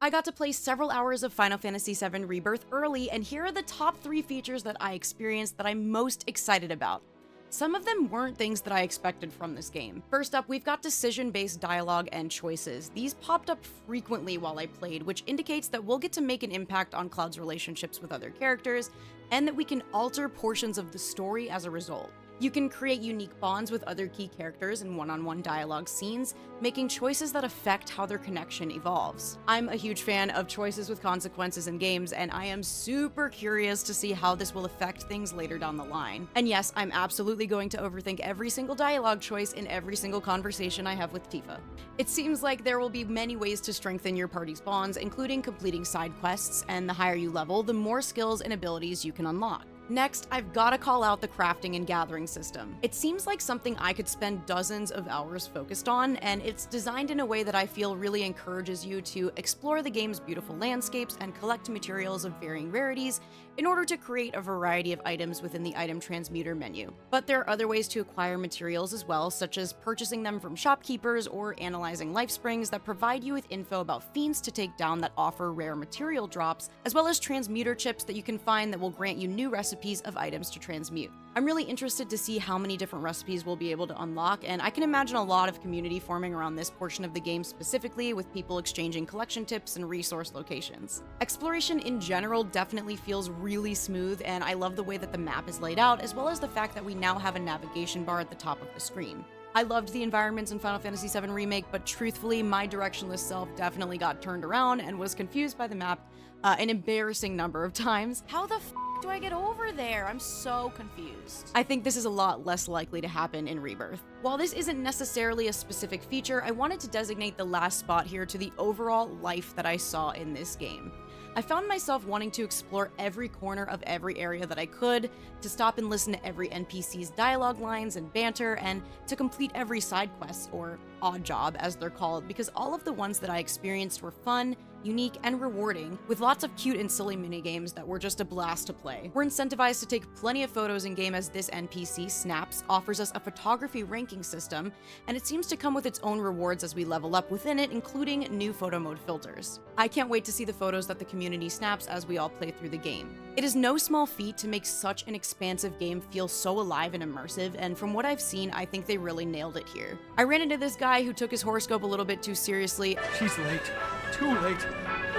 I got to play several hours of Final Fantasy VII Rebirth early, and here are the top 3 features that I experienced that I'm most excited about. Some of them weren't things that I expected from this game. First up, we've got decision-based dialogue and choices. These popped up frequently while I played, which indicates that we'll get to make an impact on Cloud's relationships with other characters, and that we can alter portions of the story as a result. You can create unique bonds with other key characters in one-on-one dialogue scenes, making choices that affect how their connection evolves. I'm a huge fan of choices with consequences in games, and I am super curious to see how this will affect things later down the line. And yes, I'm absolutely going to overthink every single dialogue choice in every single conversation I have with Tifa. It seems like there will be many ways to strengthen your party's bonds, including completing side quests, and the higher you level, the more skills and abilities you can unlock. Next, I've gotta call out the crafting and gathering system. It seems like something I could spend dozens of hours focused on, and it's designed in a way that I feel really encourages you to explore the game's beautiful landscapes and collect materials of varying rarities in order to create a variety of items within the item transmuter menu. But there are other ways to acquire materials as well, such as purchasing them from shopkeepers or analyzing life springs that provide you with info about fiends to take down that offer rare material drops, as well as transmuter chips that you can find that will grant you new recipes of items to transmute. I'm really interested to see how many different recipes we'll be able to unlock, and I can imagine a lot of community forming around this portion of the game specifically, with people exchanging collection tips and resource locations. Exploration in general definitely feels really smooth, and I love the way that the map is laid out, as well as the fact that we now have a navigation bar at the top of the screen. I loved the environments in Final Fantasy VII Remake, but truthfully, my directionless self definitely got turned around and was confused by the map an embarrassing number of times. How the f do I get over there? I'm so confused. I think this is a lot less likely to happen in Rebirth. While this isn't necessarily a specific feature, I wanted to designate the last spot here to the overall life that I saw in this game. I found myself wanting to explore every corner of every area that I could, to stop and listen to every NPC's dialogue lines and banter, and to complete every side quest, or odd job as they're called, because all of the ones that I experienced were fun, unique, and rewarding, with lots of cute and silly minigames that were just a blast to play. We're incentivized to take plenty of photos in-game, as this NPC, Snaps, offers us a photography ranking system, and it seems to come with its own rewards as we level up within it, including new photo mode filters. I can't wait to see the photos that the community snaps as we all play through the game. It is no small feat to make such an expansive game feel so alive and immersive, and from what I've seen, I think they really nailed it here. I ran into this guy who took his horoscope a little bit too seriously. She's late. Too late.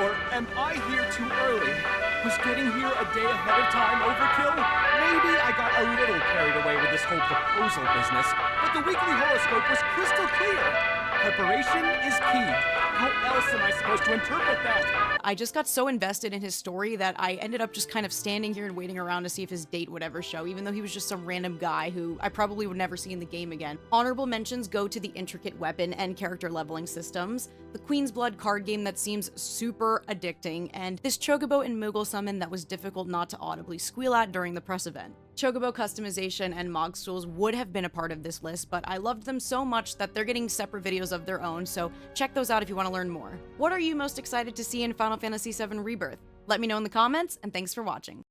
Or am I here too early? Was getting here a day ahead of time overkill? Maybe I got a little carried away with this whole proposal business, but the weekly horoscope was crystal clear. Preparation is key. How else am I supposed to interpret that? I just got so invested in his story that I ended up just kind of standing here and waiting around to see if his date would ever show, even though he was just some random guy who I probably would never see in the game again. Honorable mentions go to the intricate weapon and character leveling systems, the Queen's Blood card game that seems super addicting, and this Chocobo and Moogle summon that was difficult not to audibly squeal at during the press event. Chocobo customization and Mog stools would have been a part of this list, but I loved them so much that they're getting separate videos of their own, so check those out if you want to learn more. What are you most excited to see in Final Fantasy VII Rebirth? Let me know in the comments, and thanks for watching.